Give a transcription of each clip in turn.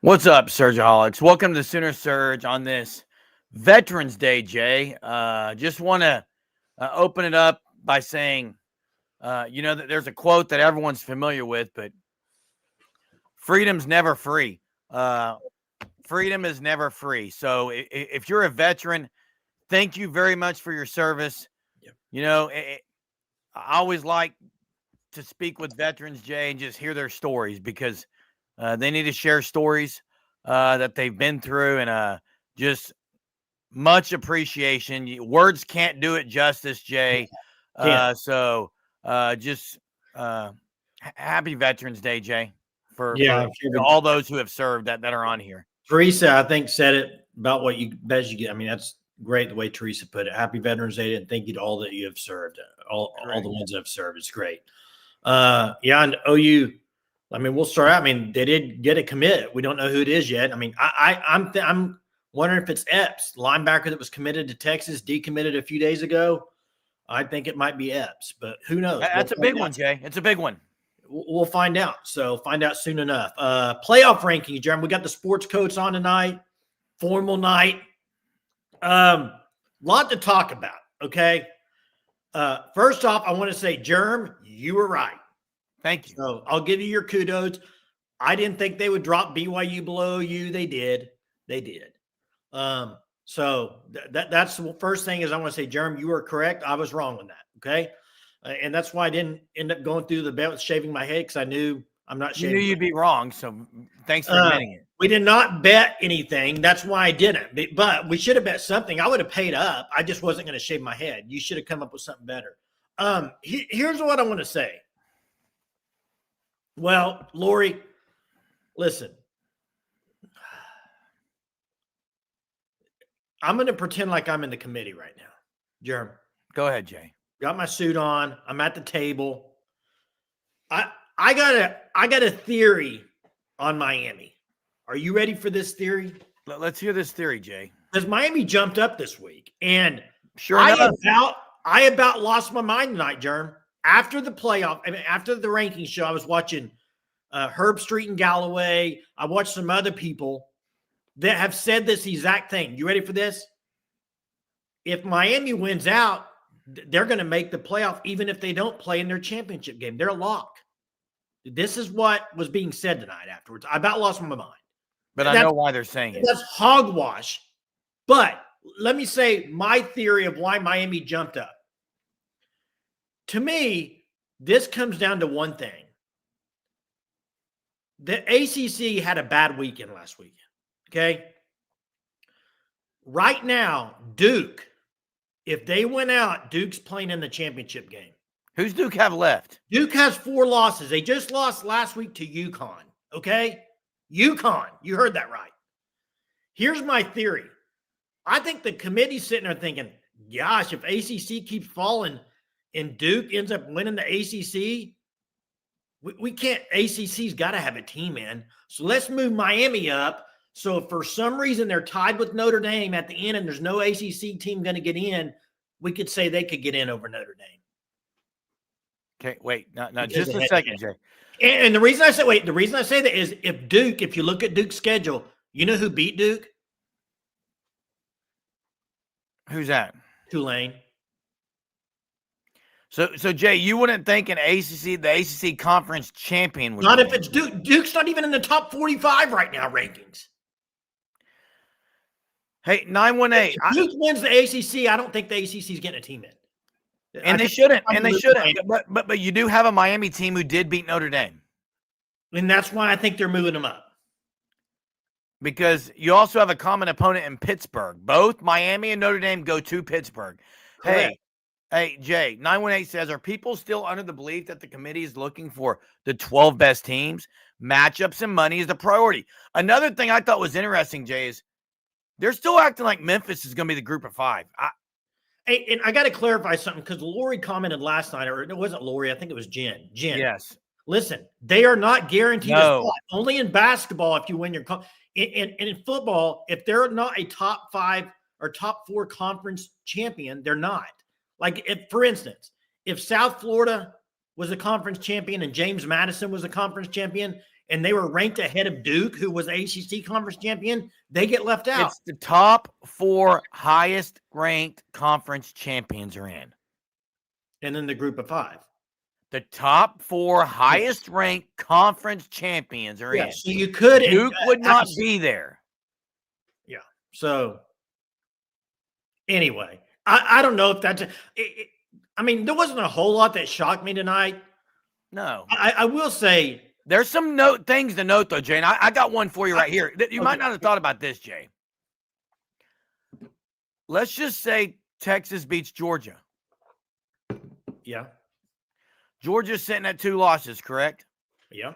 What's up, Surgeaholics? Welcome to Sooner Surge on this Veterans Day, Jay. Just want to open it up by saying, that there's a quote that everyone's familiar with, but freedom's never free. Freedom is never free. So if you're a veteran, thank you very much for your service. Yep. I always like to speak with veterans, Jay, and just hear their stories because they need to share stories that they've been through, and just much appreciation. Words can't do it justice, Jay. So just happy Veterans Day, Jay, for all those who have served that are on here. Teresa, I think, said it about what you best you get. I mean, that's great the way Teresa put it. Happy Veterans Day, and thank you to all that you have served, all the ones that have served. It's great. And OU, I mean, we'll start out. I mean, they did get a commit. We don't know who it is yet. I mean, I'm wondering if it's Epps, linebacker that was committed to Texas, decommitted a few days ago. I think it might be Epps, but who knows? That's a big one, Jay. It's a big one. We'll find out. So find out soon enough. Playoff rankings, Jeremy. We got the sports coach on tonight. Formal night. Lot to talk about. Okay. First off, I want to say, Germ, you were right. Thank you. So I'll give you your kudos. I didn't think they would drop BYU below you. They did. So that's the first thing is I want to say, Jeremy, you are correct. I was wrong on that. Okay. And that's why I didn't end up going through the belt shaving my head because I knew I'm not shaving. You knew you'd be wrong. So thanks for admitting it. We did not bet anything. That's why I didn't. But we should have bet something. I would have paid up. I just wasn't going to shave my head. You should have come up with something better. Here's what I want to say. Well, Lori, listen. I'm going to pretend like I'm in the committee right now. Jeremy. Go ahead, Jay. Got my suit on. I'm at the table. I got a theory on Miami. Are you ready for this theory? Let's hear this theory, Jay. Because Miami jumped up this week, and sure I about lost my mind tonight, Jerm. After the playoff, after the ranking show, I was watching Herb Street and Galloway. I watched some other people that have said this exact thing. You ready for this? If Miami wins out, they're going to make the playoff even if they don't play in their championship game. They're a lock. This is what was being said tonight afterwards. I about lost my mind. But I know why they're saying it. That's hogwash. But let me say my theory of why Miami jumped up. To me, this comes down to one thing. The ACC had a bad weekend last weekend. Okay? Right now, Duke, if they win out, Duke's playing in the championship game. Who's Duke have left? Duke has 4 losses. They just lost last week to UConn. Okay? UConn. You heard that right. Here's my theory. I think the committee's sitting there thinking, gosh, if ACC keeps falling and Duke ends up winning the ACC, we can't. ACC's got to have a team in. So let's move Miami up. So if for some reason they're tied with Notre Dame at the end and there's no ACC team going to get in, we could say they could get in over Notre Dame. Okay, wait. Now just a second, Jay. And the reason I say that is if you look at Duke's schedule, you know who beat Duke? Who's that? Tulane. So Jay, you wouldn't think the ACC conference champion would not if it's Duke. Duke's not even in the top 45 right now rankings. Hey, 918. If Duke wins the ACC, I don't think the ACC is getting a team in. And they shouldn't. But you do have a Miami team who did beat Notre Dame. And that's why I think they're moving them up. Because you also have a common opponent in Pittsburgh. Both Miami and Notre Dame go to Pittsburgh. Correct. Hey, Jay, 918 says, are people still under the belief that the committee is looking for the 12 best teams? Matchups and money is the priority. Another thing I thought was interesting, Jay, is they're still acting like Memphis is going to be the group of 5. Hey, and I got to clarify something because Lori commented last night, or it wasn't Lori, I think it was Jen. Yes. Listen, they are not guaranteed a spot. Only in basketball, if you win your and in football, if they're not a top 5 or top 4 conference champion, they're not. Like, for instance, if South Florida was a conference champion and James Madison was a conference champion, and they were ranked ahead of Duke, who was ACC conference champion, they get left out. It's the top 4 highest ranked conference champions are in. And then the group of 5. The top 4 highest ranked conference champions are in. So you could. Duke would not be there. Yeah. So anyway, I don't know if that's. I mean, there wasn't a whole lot that shocked me tonight. No. I will say there's some things to note, though, Jay. And I got one for you right here. You might not have thought about this, Jay. Let's just say Texas beats Georgia. Yeah. Georgia's sitting at 2 losses, correct? Yeah.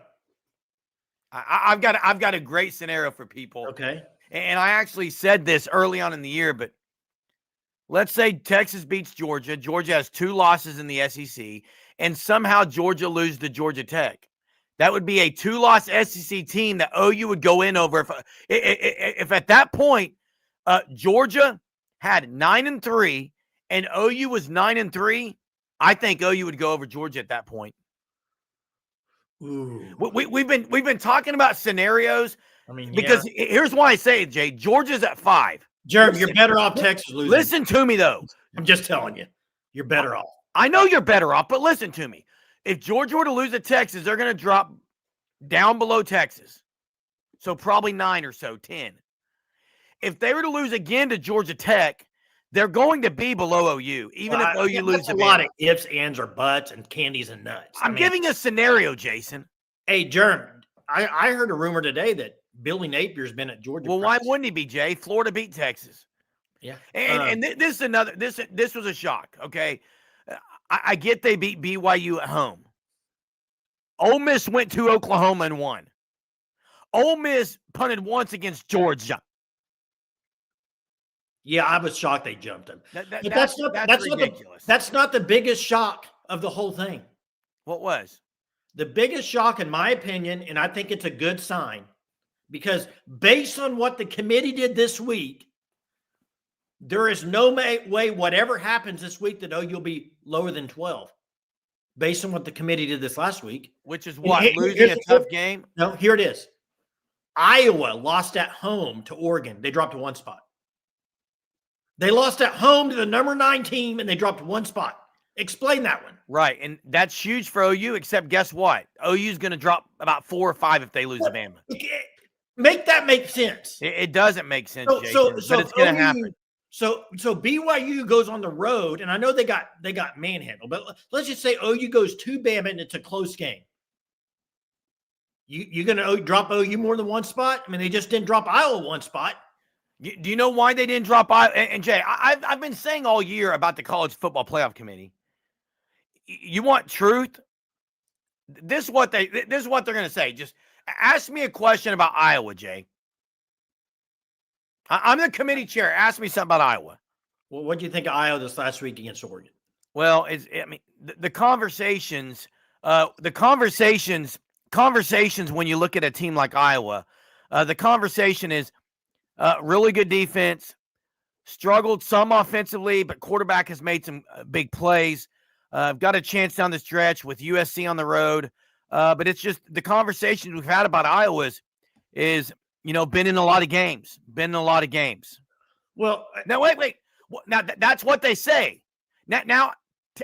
I've got a great scenario for people. Okay. And I actually said this early on in the year, but let's say Texas beats Georgia. Georgia has 2 losses in the SEC, and somehow Georgia loses to Georgia Tech. That would be a 2-loss SEC team that OU would go in over. If at that point Georgia had 9-3 and OU was 9-3, I think OU would go over Georgia at that point. Ooh. We've been talking about scenarios. I mean, because here's why I say it, Jay. Georgia's at 5. Jeremy, you're better off Texas losing. Listen to me, though. I'm just telling you, you're better off. I know you're better off, but listen to me. If Georgia were to lose to Texas, they're going to drop down below Texas. So probably 9 or so, 10. If they were to lose again to Georgia Tech, they're going to be below OU, even if OU loses. That's a lot of ifs, ands, or buts, and candies and nuts. I'm giving a scenario, Jason. Hey, Jerm, I heard a rumor today that Billy Napier's been at Georgia. Well, why wouldn't he be, Jay? Florida beat Texas. Yeah. And this is another. This was a shock. Okay, I get they beat BYU at home. Ole Miss went to Oklahoma and won. Ole Miss punted once against Georgia. Yeah, I was shocked they jumped him. That's ridiculous. That's not the biggest shock of the whole thing. What was? The biggest shock, in my opinion, and I think it's a good sign, because based on what the committee did this week, there is no way whatever happens this week that OU will be lower than 12, based on what the committee did this last week. Which is what? Losing a tough game? No, here it is. Iowa lost at home to Oregon. They dropped to 1 spot. They lost at home to the number 9 team, and they dropped 1 spot. Explain that one. Right, and that's huge for OU, except guess what? OU's going to drop about 4 or 5 if they lose to Bama. Make that make sense. It doesn't make sense, Jason, so but it's going to happen. So BYU goes on the road, and I know they got manhandled, but let's just say OU goes to Bama, and it's a close game. You going to drop OU more than 1 spot? I mean, they just didn't drop Iowa 1 spot. Do you know why they didn't drop Iowa? And Jay, I've been saying all year about the College Football Playoff Committee. You want truth? This is what they're going to say. Just ask me a question about Iowa, Jay. I'm the committee chair. Ask me something about Iowa. Well, what do you think of Iowa this last week against Oregon? Well, the conversations when you look at a team like Iowa, the conversation is really good defense, struggled some offensively, but quarterback has made some big plays. Got a chance down the stretch with USC on the road. But it's just the conversations we've had about Iowa is been in a lot of games. Well, now, wait. Now, that's what they say. Now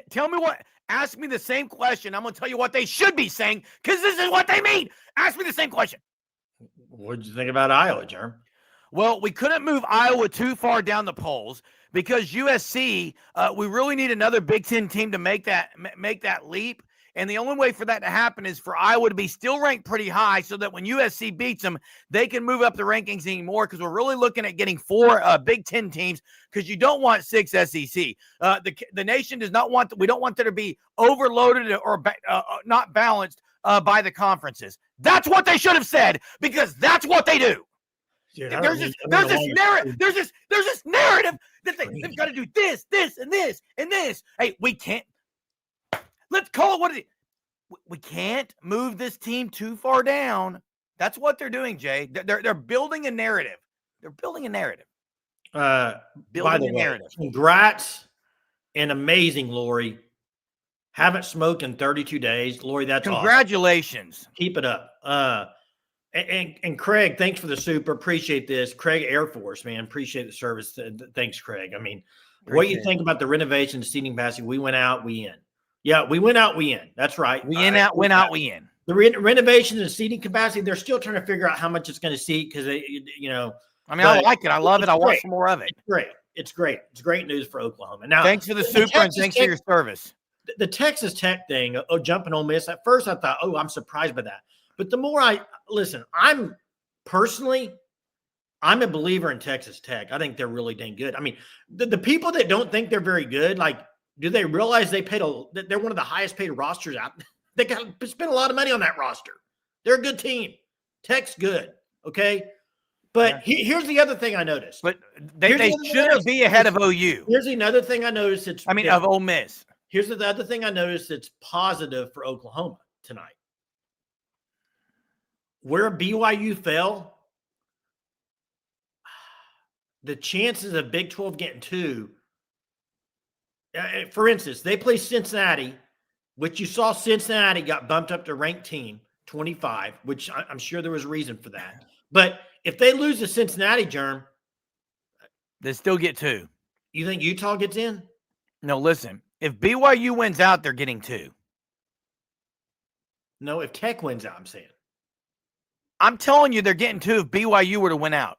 tell me what. Ask me the same question. I'm going to tell you what they should be saying, because this is what they mean. Ask me the same question. What did you think about Iowa, Jerm? Well, we couldn't move Iowa too far down the polls because USC, we really need another Big Ten team to make that leap. And the only way for that to happen is for Iowa to be still ranked pretty high so that when USC beats them, they can move up the rankings anymore, because we're really looking at getting 4 Big Ten teams, because you don't want 6 SEC. The nation does not want – we don't want there to be overloaded or not balanced by the conferences. That's what they should have said, because that's what they do. Dude, there's this narrative that they've got to do this, and this, and this. Hey, we can't. Let's call it what it is. We can't move this team too far down. That's what they're doing, Jay. They're building a narrative. They're building a narrative. By the way, congrats and amazing, Lori. Haven't smoked in 32 days. Lori, that's awesome. Congratulations. Keep it up. And Craig, thanks for the super. Appreciate this. Craig Air Force, man. Appreciate the service. Thanks, Craig. I mean, what do you think about the renovation seating capacity? We went out, we in. Yeah, we went out, we in. That's right. We in out, went out, we in. The renovations and seating capacity, they're still trying to figure out how much it's going to seat because they, I mean, I like it. I love it. I want some more of it. It's great. It's great. It's great news for Oklahoma. Now, thanks for the super and thanks for your service. The Texas Tech thing, jumping Ole Miss. At first, I thought, I'm surprised by that. But the more I'm a believer in Texas Tech. I think they're really dang good. I mean, the people that don't think they're very good, like, do they realize they're one of the highest paid rosters out? They got to spend a lot of money on that roster. They're a good team. Tech's good. Okay. But here's the other thing I noticed. But they should be ahead of OU. Here's another thing I noticed. Of Ole Miss. Here's the other thing I noticed that's positive for Oklahoma tonight. Where BYU fell, the chances of Big 12 getting 2, for instance, they play Cincinnati, which you saw Cincinnati got bumped up to ranked team 25, which I'm sure there was a reason for that. But if they lose to Cincinnati, Germ, they still get 2. You think Utah gets in? No, listen. If BYU wins out, they're getting 2. No, if Tech wins out, I'm saying. I'm telling you, they're getting 2 if BYU were to win out.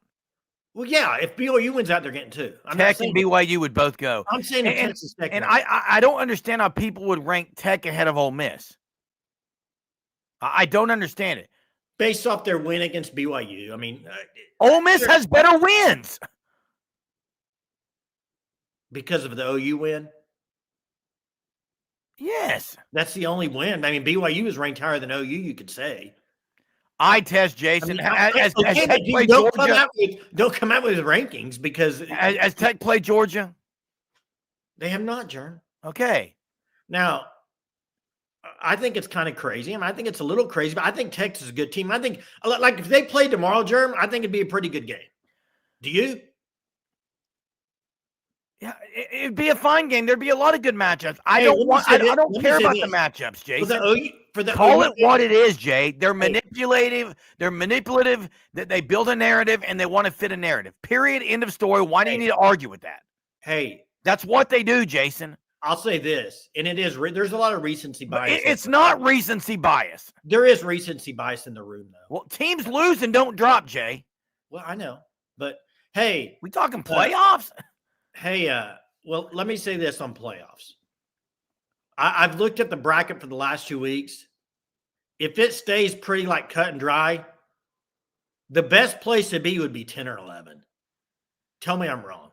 Well, yeah, if BYU wins out, they're getting 2. Tech and BYU would both go. I'm saying Texas Tech. And I don't understand how people would rank Tech ahead of Ole Miss. I don't understand it. Based off their win against BYU. I mean, Ole Miss has better wins. Because of the OU win? Yes. That's the only win. I mean, BYU is ranked higher than OU, you could say. I test Jason. Don't come out with rankings because as Tech played Georgia, they have not, Jern. Okay. Now, I think it's kind of crazy. I mean, I think it's a little crazy, but I think Texas is a good team. I think, like, if they played tomorrow, Germ, I think it'd be a pretty good game. Do you? Yeah, it'd be a fine game. There'd be a lot of good matchups. I don't care about the matchups, Jason. Call it what it is, Jay. They're manipulative. They're manipulative. That they build a narrative and they want to fit a narrative. Period. End of story. Why do you need to argue with that? Hey, that's what they do, Jason. I'll say this, and it is. There's a lot of recency bias. It's not recency bias. There is recency bias in the room, though. Well, teams lose and don't drop, Jay. Well, I know, but hey, we talking playoffs? Hey, well, let me say this on playoffs. I've looked at the bracket for the last 2 weeks. If it stays pretty like cut and dry, the best place to be would be 10 or 11. Tell me I'm wrong.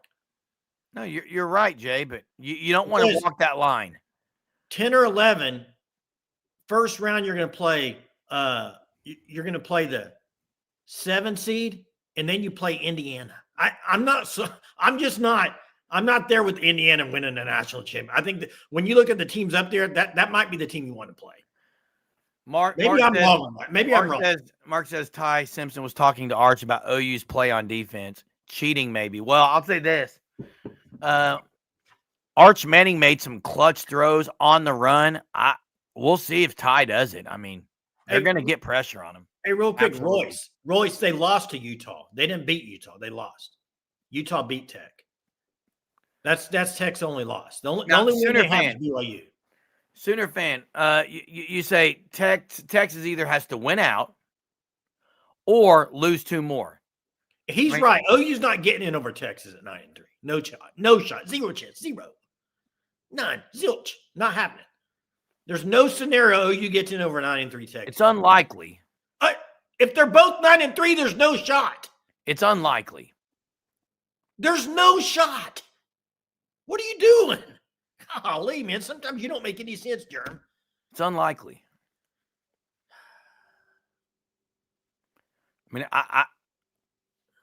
No, you're right, Jay, but you don't want to walk that line. 10 or 11, first round you're going to play the 7 seed, and then you play Indiana. I'm not there with Indiana winning a national championship. I think that when you look at the teams up there, that might be the team you want to play. Mark I'm wrong on that. I'm wrong. Mark says Ty Simpson was talking to Arch about OU's play on defense. Cheating, maybe. Well, I'll say this. Arch Manning made some clutch throws on the run. We'll see if Ty does it. I mean, they're going to get pressure on him. Hey, real quick, absolutely. Royce, they lost to Utah. They didn't beat Utah. They lost. Utah beat Tech. That's Tech's only loss. The only win they have is BYU. Sooner fan, you say Texas either has to win out or lose 2 more. He's right. OU's not getting in over Texas at 9-3. No shot. No shot. 0 chance. 0. None. Zilch. Not happening. There's no scenario OU gets in over 9-3 Texas. It's unlikely. If they're both 9-3, there's no shot. It's unlikely. There's no shot. What are you doing? Golly, man. Sometimes you don't make any sense, Jerm. It's unlikely. I mean,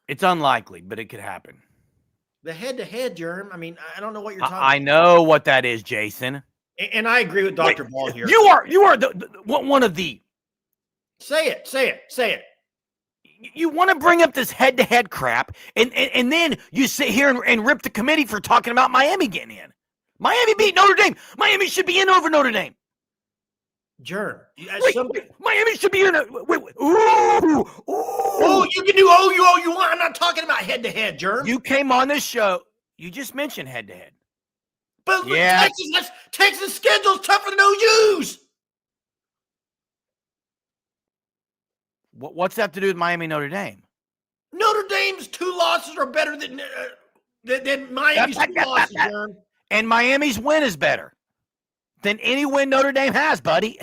it's unlikely, but it could happen. The head-to-head, Jerm. I mean, I don't know what you're talking about. I know what that is, Jason. And I agree with Dr. Ball here. You are one of the. Say it. You want to bring up this head-to-head crap, and then you sit here and rip the committee for talking about Miami getting in. Miami beat Notre Dame. Miami should be in over Notre Dame. Germ. Wait, Miami should be in. Wait. Ooh. Oh, you can do all you want. I'm not talking about head-to-head, Germ. You came on this show. You just mentioned head-to-head. But yeah. Texas schedule's tougher than OU's. What's that to do with Miami Notre Dame? Notre Dame's 2 losses are better than Miami's 2 losses, Germ. And Miami's win is better than any win Notre Dame has, buddy.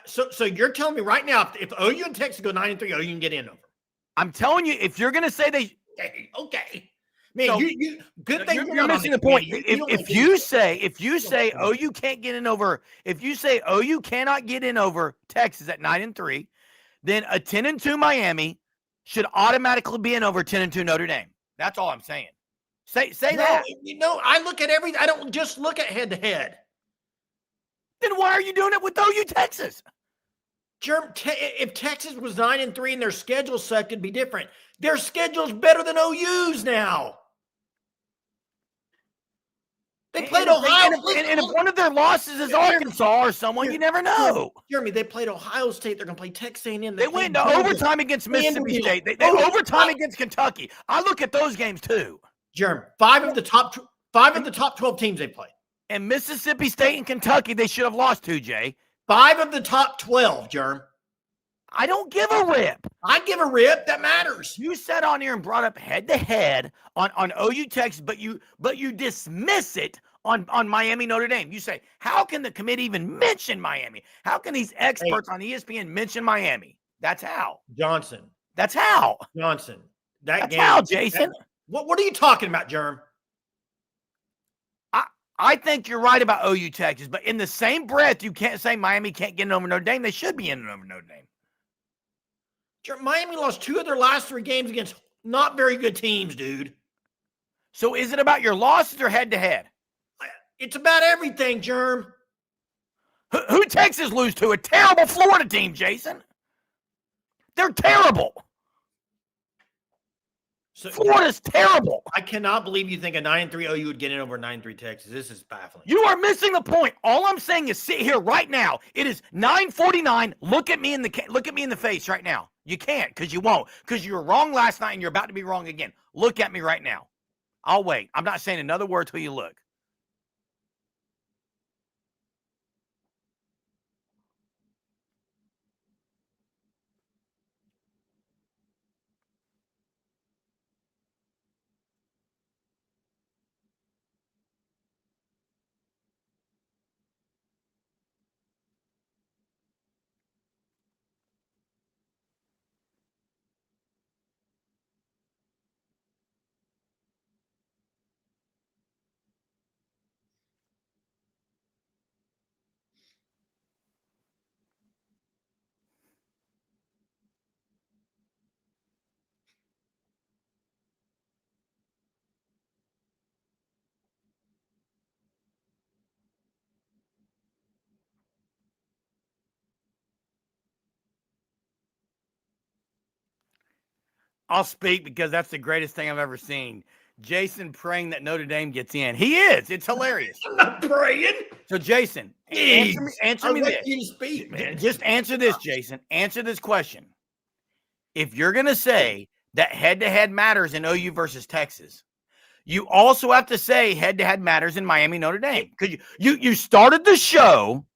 So you're telling me right now, if OU and Texas go 9-3, OU can get in over. I'm telling you, if you're going to say they okay. Man, so, you good thing you're missing the point. If you say OU can't get in over, if you say OU cannot get in over Texas at 9-3, then a 10-2 Miami should automatically be in over 10-2 Notre Dame. That's all I'm saying. Say that. I look at I don't just look at head-to-head. Then why are you doing it with OU Texas? If Texas was 9-3 and their schedule sucked, it'd be different. Their schedule's better than OU's now. They played Ohio State. And if one of their losses is Arkansas or someone, you never know. Jeremy, they played Ohio State. They're going to play Texas A&M. They went into overtime against Mississippi State. They overtime against Kentucky. I look at those games too. Jeremy, 5 of the top 12 teams they played. And Mississippi State and Kentucky, they should have lost to, Jay. 5 of the top 12, Jerm. I don't give a rip. I give a rip. That matters. You sat on here and brought up head-to-head on OU Texas, but you dismiss it on Miami Notre Dame. You say, how can the committee even mention Miami? How can these experts on ESPN mention Miami? That's how. Johnson. That's how. Johnson. That's how, Jason. What are you talking about, Jerm? I think you're right about OU Texas, but in the same breath, you can't say Miami can't get in over Notre Dame. They should be in over Notre Dame. Miami lost 2 of their last 3 games against not very good teams, dude. So is it about your losses or head-to-head? It's about everything, Germ. Who Texas lose to? A terrible Florida team, Jason. They're terrible. So, Florida's terrible. I cannot believe you think a 9-3 OU would get in over 9-3 Texas. This is baffling. You are missing the point. All I'm saying is sit here right now. It is 9:49. Look at me in the face right now. You can't because you won't because you were wrong last night and you're about to be wrong again. Look at me right now. I'll wait. I'm not saying another word till you look. I'll speak because that's the greatest thing I've ever seen. Jason praying that Notre Dame gets in. He is. It's hilarious. I'm not praying. So, Jason, answer me this. You to speak, man. Just answer this, Jason. Answer this question. If you're going to say that head-to-head matters in OU versus Texas, you also have to say head-to-head matters in Miami Notre Dame. Because you started the show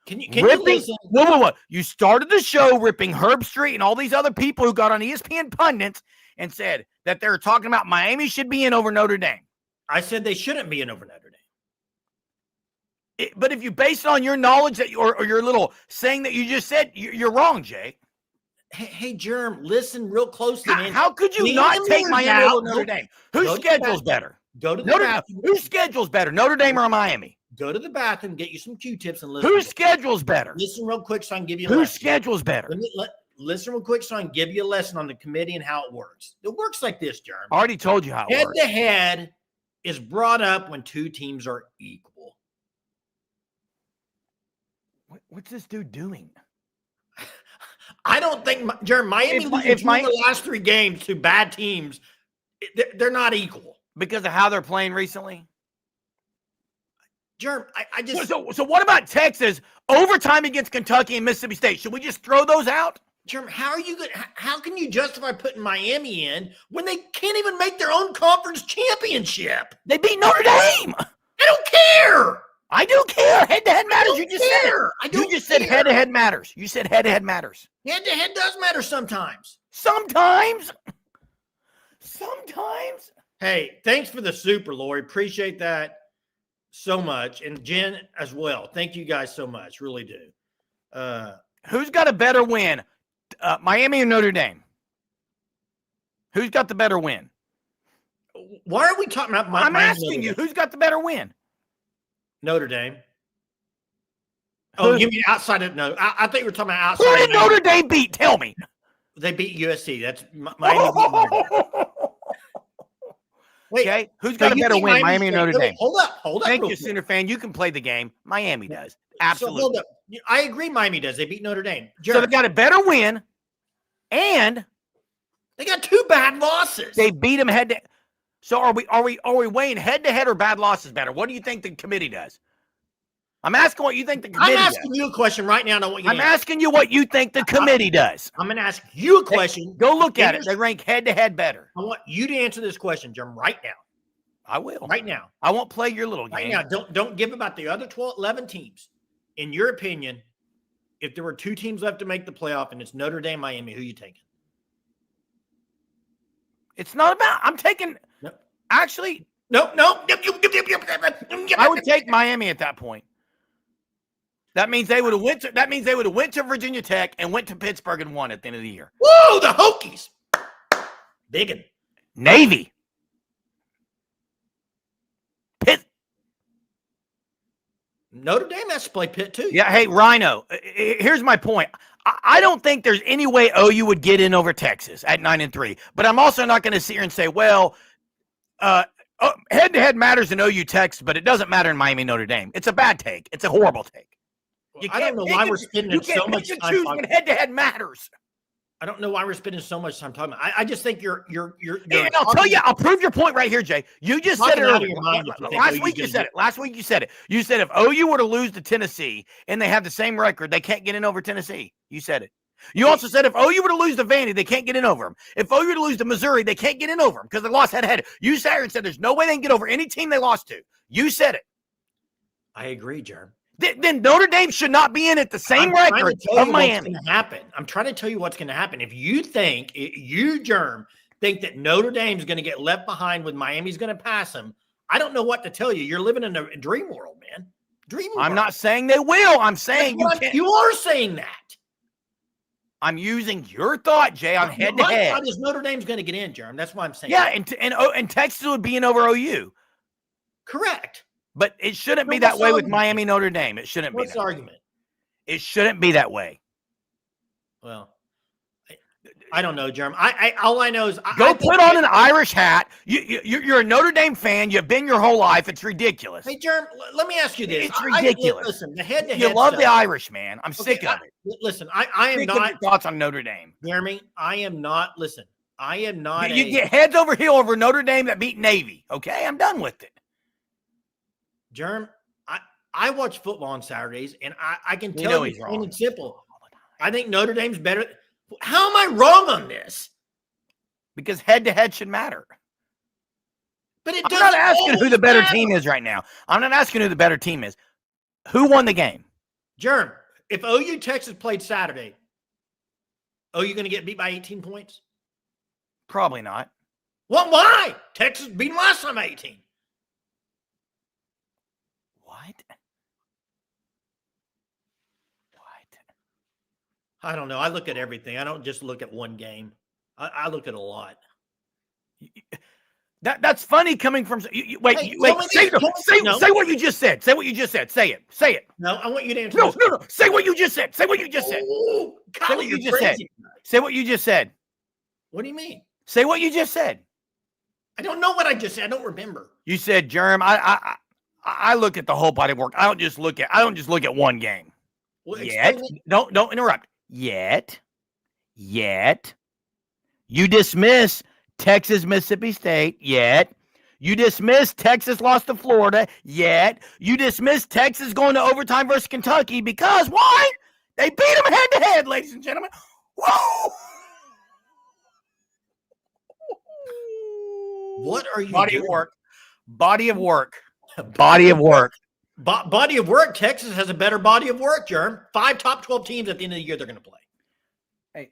Can you listen? Whoa. You started the show ripping Herb Street and all these other people who got on ESPN pundits and said that they're talking about Miami should be in over Notre Dame. I said they shouldn't be in over Notre Dame. But if you base it on your knowledge that or your little saying that you just said, you're wrong, Jay. Hey, Germ, listen real closely, man. How could you not take Miami over Notre Dame? Whose schedule's better? Go to the bathroom. Whose schedule's better, Notre Dame or Miami? Go to the bathroom, get you some Q-tips, and listen. Whose schedule's better? Listen real quick so I can give you a lesson. Whose schedule's better? Listen real quick so I can give you a lesson on the committee and how it works. It works like this, Germ. I already told you how it works. Head-to-head is brought up when 2 teams are equal. What's this dude doing? I don't think, Jeremy, Miami losing the last 3 games to bad teams, they're not equal. Because of how they're playing recently? Germ, I just So what about Texas overtime against Kentucky and Mississippi State? Should we just throw those out? Germ, how are you good? How can you justify putting Miami in when they can't even make their own conference championship? They beat Notre Dame. I don't care. I do care. Head-to-head matters. You just said it. I don't You just said care. head-to-head matters. You said head-to-head matters. Head-to-head does matter sometimes. Sometimes. Sometimes. Hey, thanks for the super, Lori. Appreciate that so much. And Jen as well. Thank you guys so much. Really do. Who's got a better win? Miami or Notre Dame? Who's got the better win? Why are we talking about I'm asking you, who's got the better win? Notre Dame. Oh, you mean outside of no? I think we're talking about outside. Who did Notre Dame beat? Tell me. They beat USC. That's Miami. Beat Notre Dame. Wait, okay, who's got a better win, Miami or Notre Dame? Hold up. Thank you, Sooner fan. You can play the game. Miami does. Absolutely. So hold up. I agree. Miami does. They beat Notre Dame. So they got a better win, and they got 2 bad losses. They beat them head to. So are we weighing head to head or bad losses better? What do you think the committee does? I'm asking what you think the committee does. I'm asking you a question right now. I'm asking you what you think the committee does. I'm going to ask you a question. Go look at it. They rank head to head better. I want you to answer this question, Jim, right now. I will. Right now. I won't play your little game. Right now. Don't give about the other 11 teams. In your opinion, if there were 2 teams left to make the playoff and it's Notre Dame, Miami, who are you taking? It's not about. I'm taking. No. Actually, no. I would take Miami at that point. That means they would have went to. That means they would have went to Virginia Tech and went to Pittsburgh and won at the end of the year. Whoa, the Hokies! Biggin. Navy. Pitt. Notre Dame has to play Pitt too. Yeah. Hey, Rhino. Here's my point. I don't think there's any way OU would get in over Texas at 9-3. But I'm also not going to sit here and say, well, head-to-head matters in OU Texas, but it doesn't matter in Miami Notre Dame. It's a bad take. It's a horrible take. I don't know why we're spending so much time talking head-to-head matters. I don't know why we're spending so much time talking. I just think you're and I'll tell you, I'll prove your point right here, Jay. You just said it earlier. Last week you said it. Last week you said it. You said if OU were to lose to Tennessee and they have the same record, they can't get in over Tennessee. You said it. You also said if OU were to lose to Vandy, they can't get in over them. If OU were to lose to Missouri, they can't get in over them because they lost head-to-head. You sat here and said there's no way they can get over any team they lost to. You said it. I agree, Jerm. Then Notre Dame should not be in at the same record of Miami. I'm trying to tell you what's going to happen. If you think, Germ, think that Notre Dame's going to get left behind when Miami's going to pass them, I don't know what to tell you. You're living in a dream world, man. Dream world. I'm not saying they will. I'm saying you are saying that. I'm using your thought, Jay, on head-to-head. My thought is Notre Dame's going to get in, Germ. That's why I'm saying. Yeah, and Texas would be in over OU. Correct. But it shouldn't be that way with Miami Notre Dame. It shouldn't be. What's the argument? It shouldn't be that way. Well, I don't know, Jerm. All I know is go put on an Irish hat. You're a Notre Dame fan. You've been your whole life. It's ridiculous. Hey, Jerm, let me ask you this. It's ridiculous. Listen, the head-to-head. You love the Irish, man. I'm sick of it. Listen, I am not. Thoughts on Notre Dame, Jeremy? I am not. Listen, I am not. You get heads over heel over Notre Dame that beat Navy. Okay, I'm done with it. Germ, I watch football on Saturdays, and I can tell you plain and simple. I think Notre Dame's better. How am I wrong on this? Because head-to-head should matter. But I'm not asking who the better team is right now. I'm not asking who the better team is. Who won the game? Germ, if OU Texas played Saturday, OU going to get beat by 18 points? Probably not. Well, why? Texas beat them last time 18. I don't know. I look at everything. I don't just look at one game. I look at a lot. That's funny coming from. Wait. Say what you just said. Say what you just said. Say it. Say it. No, I want you to answer. No. Say what you just said. Say what you just said. Say what you just said. Say what you just said. What do you mean? Say what you just said. I don't know what I just said. I don't remember. You said, Germ. I look at the whole body of work. I don't just look at one game. Well, yet. Don't interrupt. Yet, you dismiss Texas, Mississippi State, yet You dismissed Texas lost to Florida, yet you dismissed Texas going to overtime versus Kentucky because why? They beat them head-to-head, ladies and gentlemen. Whoa! What are you Body doing? of work. Body of work. Body of work. Body of work. Texas has a better body of work, Germ. 5 top 12 teams at the end of the year they're going to play.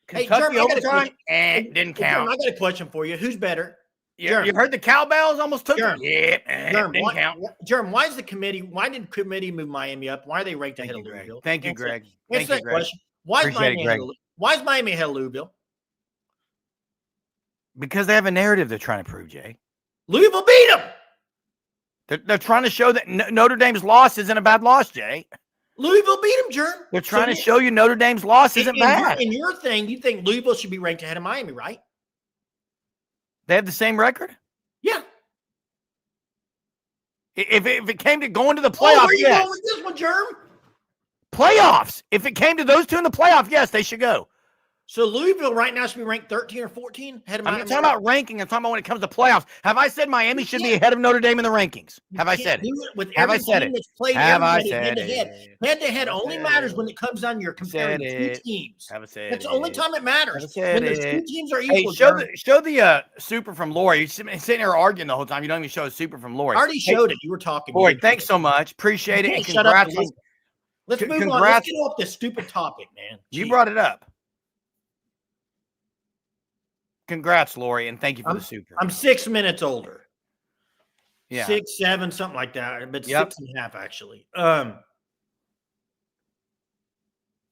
Kentucky Germ, overtime? Didn't count. Germ, I got a question for you. Who's better? You heard the cowbells almost took Germ. it. Yeah, didn't count. Germ, why did committee move Miami up? Why are they ranked ahead of Greg. Louisville? Thank you, Greg. Answer that question. Why is Miami ahead of Louisville? Because they have a narrative they're trying to prove, Jay. Louisville beat them. They're trying to show that Notre Dame's loss isn't a bad loss, Jay. Louisville beat them, Germ. They're trying to show you Notre Dame's loss isn't bad. In your thing, you think Louisville should be ranked ahead of Miami, right? They have the same record? Yeah. If it came to going to the playoffs, where you going with this one, Germ? Playoffs. If it came to those two in the playoff, yes, they should go. So Louisville right now should be ranked 13 or 14 ahead of Miami. I'm not talking about ranking. I'm talking about when it comes to playoffs. Have I said Miami should be ahead of Notre Dame in the rankings? Have I said it? Have I said it? Have I said it? Head-to-head only matters when it comes down to your comparing two teams. Have I said That's the only time it matters. When those two teams are equal. Hey, show the super from Lori. You're sitting here arguing the whole time. You don't even show a super from Lori. I already showed it. You were talking. Lori, thanks so much. Appreciate it. And congrats. Let's move on. Let's get off this stupid topic, man. You brought it up. Congrats, Lori, and thank you for the super. I'm 6 minutes older. Yeah. 6, 7, something like that. But 6.5, actually. And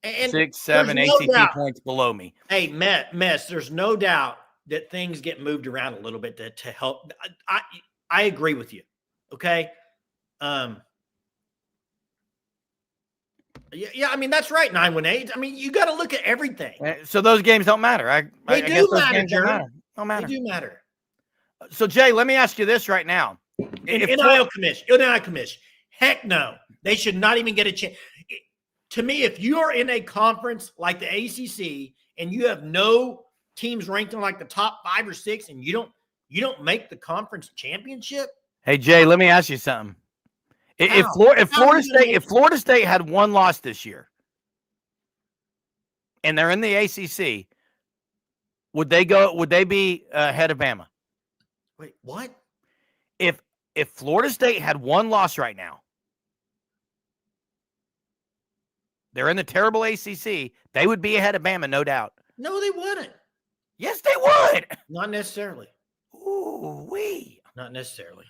6, 7, ACT points below me. Hey, Mess, there's no doubt that things get moved around a little bit to help. I agree with you. Okay. Yeah, I mean, that's right, 9-1-8. I mean, you got to look at everything. So those games don't matter. They do matter, Jerry. Don't matter. They do matter. So, Jay, let me ask you this right now. NIL commission. Heck no. They should not even get a chance. To me, if you are in a conference like the ACC and you have no teams ranked in like the top 5 or 6 and you don't make the conference championship. Hey, Jay, let me ask you something. If Florida State had one loss this year and they're in the ACC, would they be ahead of Bama? Wait, what? If Florida State had one loss right now, they're in the terrible ACC, they would be ahead of Bama, no doubt. No, they wouldn't. Yes, they would. Not necessarily. Ooh-wee. Not necessarily.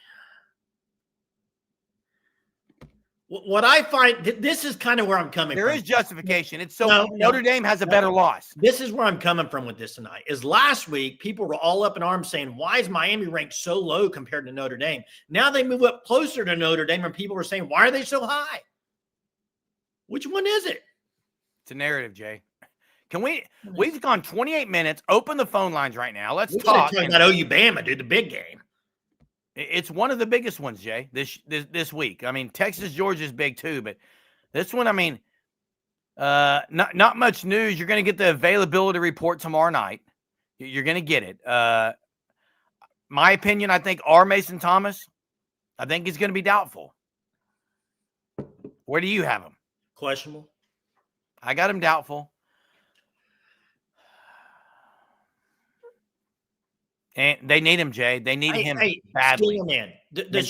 What I find, this is kind of where I'm coming from. There is justification. It's so Notre Dame has a better loss. This is where I'm coming from with this tonight. Is last week, people were all up in arms saying, why is Miami ranked so low compared to Notre Dame? Now they move up closer to Notre Dame, and people were saying, why are they so high? Which one is it? It's a narrative, Jay. We've gone 28 minutes. Open the phone lines right now. Let's talk about OU Bama, dude, the big game. It's one of the biggest ones, Jay, this week. I mean, Texas, Georgia's big too, but this one, I mean, not much news. You're going to get the availability report tomorrow night. You're going to get it. My opinion, I think Mason Thomas, I think he's going to be doubtful. Where do you have him? Questionable. I got him doubtful. And they need him, Jay. They need him badly. Man, the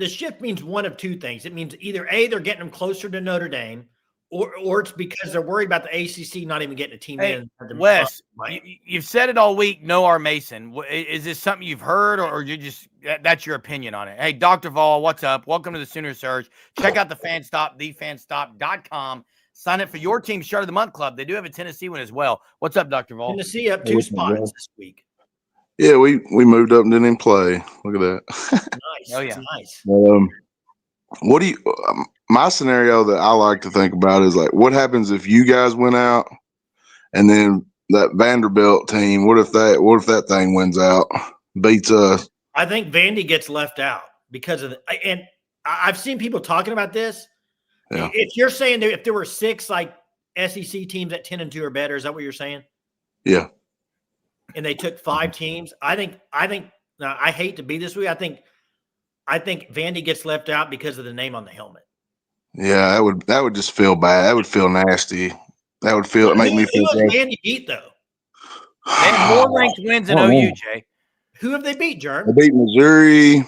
shift means one of two things. It means either A, they're getting him closer to Notre Dame, or it's because they're worried about the ACC not even getting a team in. Wes, you've said it all week, no R. Mason. Is this something you've heard, or you just that's your opinion on it? Hey, Dr. Vol, what's up? Welcome to the Sooner Surge. Check out the FanStop, thefanstop.com. Sign up for your team's Shirt of the Month Club. They do have a Tennessee one as well. What's up, Dr. Vol? Tennessee up 2 spots this week. Yeah, we moved up and didn't even play. Look at that. Nice. Oh, yeah. Nice. What do you my scenario that I like to think about is like, what happens if you guys went out and then that Vanderbilt team, what if that thing wins out, beats us? I think Vandy gets left out because of and I've seen people talking about this. Yeah. If you're saying if there were 6 like SEC teams at 10-2 or better, is that what you're saying? Yeah. And they took 5 teams. I think Now, I hate to be this way. I think Vandy gets left out because of the name on the helmet. Yeah, that would just feel bad. That would feel nasty. That would Who make me feel has bad. Vandy beat, though? They have more ranked wins than Oh, OU, man. Jay. Who have they beat, They Jerm? beat Missouri.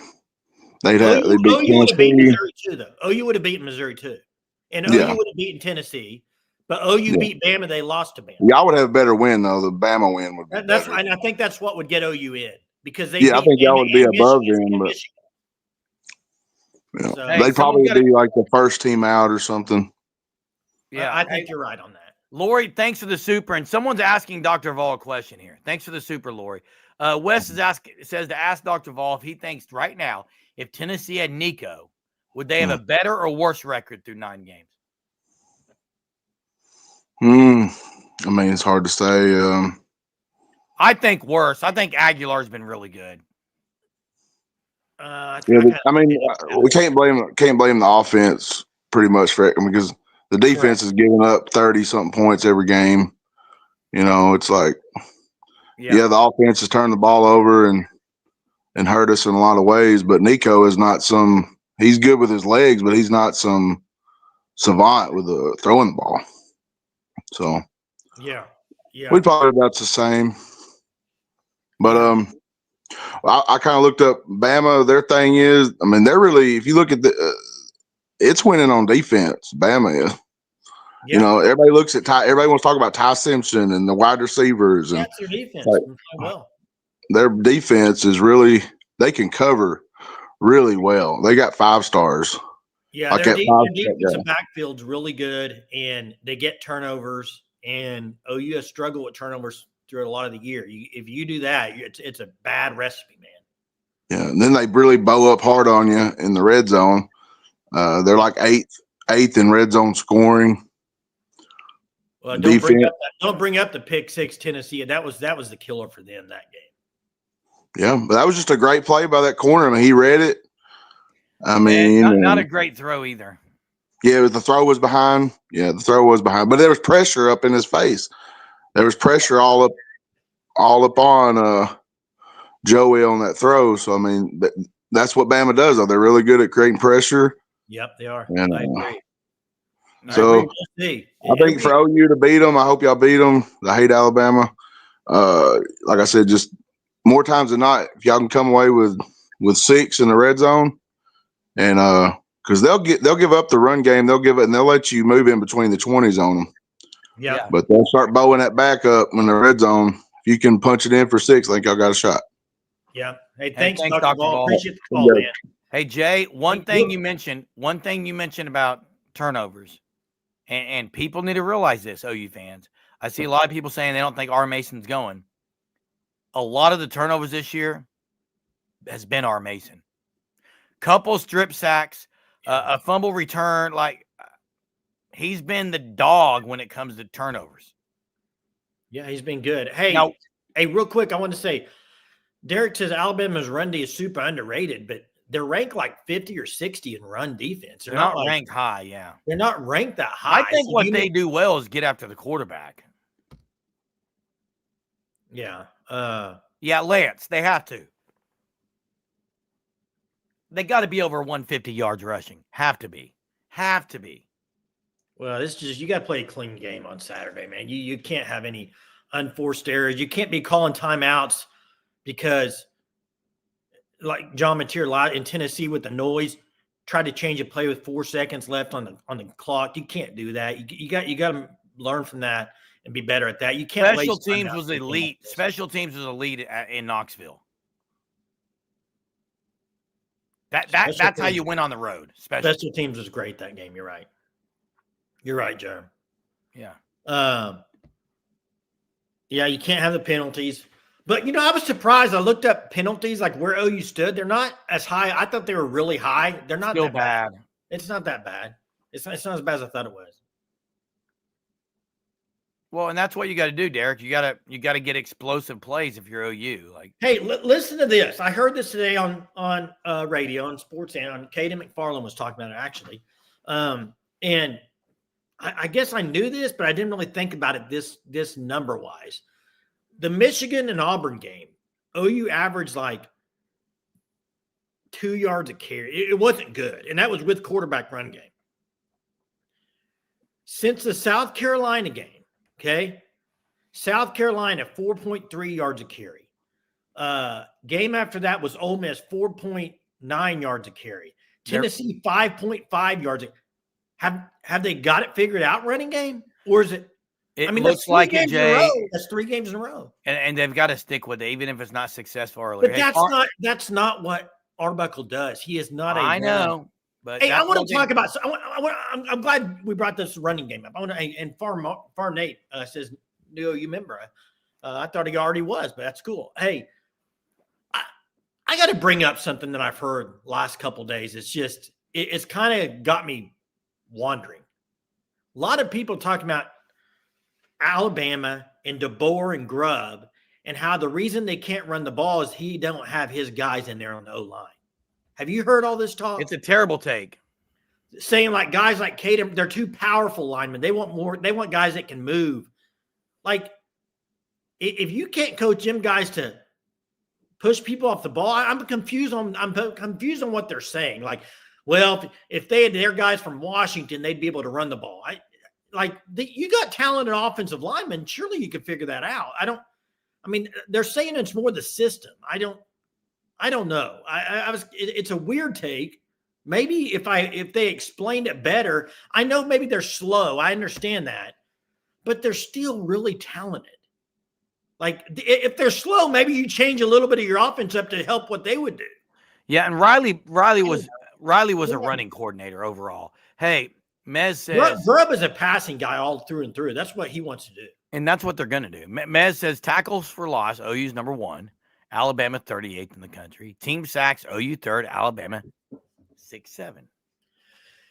They beat OU would have beaten Tennessee. Missouri, too, though. OU would have beaten Missouri, too. And Yeah. OU would have beaten Tennessee. But OU Yeah. beat Bama. They lost to Bama. Y'all would have a better win though. The Bama win would be That's better. and I think that's what would get OU in because they Yeah, I beat think y'all Bama would be and above Michigan, them, but Michigan. yeah. So, Hey, They'd probably someone's gotta- be like the first team out or something. Yeah, I think you're right on that. Lori, thanks for the super. And someone's asking Dr. Vol a question here. Thanks for the super, Lori. Wes says to ask Dr. Vol if he thinks right now, if Tennessee had Nico, would they have a better or worse record through 9 games? I mean, it's hard to say. I think worse. I think Aguilar's been really good. We can't blame the offense pretty much for it because the defense is giving up 30-something points every game. You know, it's like, yeah, the offense has turned the ball over and hurt us in a lot of ways. But Nico is not he's good with his legs, but he's not some savant with throwing the ball. So yeah, we probably about the same. But I kind of looked up Bama. Their thing is, I mean, they're really, if you look at it's winning on defense. Bama is. Yeah. You know, everybody looks at everybody wants to talk about Ty Simpson and the wide receivers, and that's their defense. Well, their defense is really, they can cover really well. They got 5 stars. Yeah, their defensive backfield's really good, and they get turnovers. And OU has struggled with turnovers through a lot of the year. If you do that, it's a bad recipe, man. Yeah, and then they really bow up hard on you in the red zone. They're like eighth in red zone scoring. Well, don't bring up the pick 6 Tennessee. That was the killer for them that game. Yeah, but that was just a great play by that corner. I mean, he read it. I mean, not a great throw either. Yeah, but the throw was behind. Yeah, the throw was behind, but there was pressure up in his face. There was pressure all up on Joey on that throw. So I mean, that's what Bama does. Though they're really good at creating pressure. Yep, they are. And, I agree. So I think for OU to beat them, I hope y'all beat them. I hate Alabama. Like I said, just more times than not, if y'all can come away with 6 in the red zone, and because they'll give up the run game, they'll let you move in between the 20s on them. Yeah, but they'll start bowing that back up when the red zone. If you can punch it in for 6, I think y'all got a shot. Yeah. Hey, thanks Dr. Ball. Appreciate the call, man. Hey, Jay, one thing you mentioned about turnovers, and people need to realize this, OU fans. I see a lot of people saying they don't think R. Mason's going. A lot of the turnovers this year has been R. Mason. Couple strip sacks, a fumble return. Like, he's been the dog when it comes to turnovers. Yeah, he's been good. Hey, real quick, I want to say, Derek says Alabama's run D is super underrated, but they're ranked like 50 or 60 in run defense. They're not ranked high, yeah. They're not ranked that high. I think what they do well is get after the quarterback. Yeah. Yeah, Lance, they have to. They got to be over 150 yards rushing. Have to be. Well, this is just, you got to play a clean game on Saturday, man. You can't have any unforced errors. You can't be calling timeouts because, like John Mateer in Tennessee with the noise, tried to change a play with 4 seconds left on the clock. You can't do that. You got to learn from that and be better at that. You can't. Special teams was elite. Special teams was elite in Knoxville. That's how you win on the road. Special teams was great that game. You're right. You're right, Joe. Yeah. Yeah, you can't have the penalties. But, I was surprised. I looked up penalties, like where OU stood. They're not as high. I thought they were really high. They're not still that bad. It's not that bad. It's not as bad as I thought it was. Well, and that's what you got to do, Derek. You got to get explosive plays if you're OU. Like, hey, listen to this. I heard this today on radio on Sports and on Katie McFarland was talking about it actually, and I guess I knew this, but I didn't really think about it this number wise. The Michigan and Auburn game, OU averaged like 2 yards a carry. It wasn't good, and that was with quarterback run game. Since the South Carolina game, okay, South Carolina 4.3 yards a carry. Game after that was Ole Miss 4.9 yards a carry. Tennessee 5.5 yards. Have they got it figured out running game, or is it? It looks like it, Jay. That's 3 games in a row, and they've got to stick with it, even if it's not successful earlier. But that's not what Arbuckle does. He is not a. I know, but hey, I want to talk about. I'm glad we brought this running game up. I want to. And Far Nate says, "No, you remember? I thought he already was, but that's cool." Hey, I got to bring up something that I've heard last couple of days. It's just it's kind of got me wondering. A lot of people talking about Alabama and DeBoer and Grubb and how the reason they can't run the ball is he don't have his guys in there on the O-line. Have you heard all this talk? It's a terrible take. Saying like guys like Caden, they're too powerful linemen. They want more. They want guys that can move. Like if you can't coach them guys to push people off the ball, I'm confused on what they're saying. Like, well, if they had their guys from Washington, they'd be able to run the ball. You got talented offensive linemen. Surely you could figure that out. They're saying it's more the system. I don't know. It's a weird take. Maybe if they explained it better, I know maybe they're slow. I understand that, but they're still really talented. Like if they're slow, maybe you change a little bit of your offense up to help what they would do. Yeah. And Riley was a running coordinator overall. Hey, Mez says Grubb is a passing guy all through and through. That's what he wants to do. And that's what they're going to do. Mez says tackles for loss, OU's number 1, Alabama 38th in the country. Team sacks, OU 3rd, Alabama 6-7.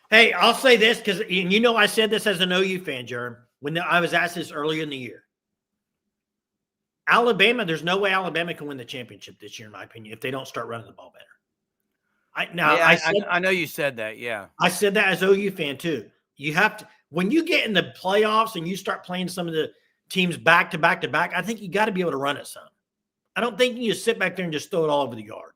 Hey, I'll say this because I said this as an OU fan, Jerm, when I was asked this earlier in the year. Alabama, there's no way Alabama can win the championship this year, in my opinion, if they don't start running the ball better. I know you said that. Yeah, I said that as OU fan too. You have to when you get in the playoffs and you start playing some of the teams back to back to back. I think you got to be able to run it some. I don't think you just sit back there and just throw it all over the yard.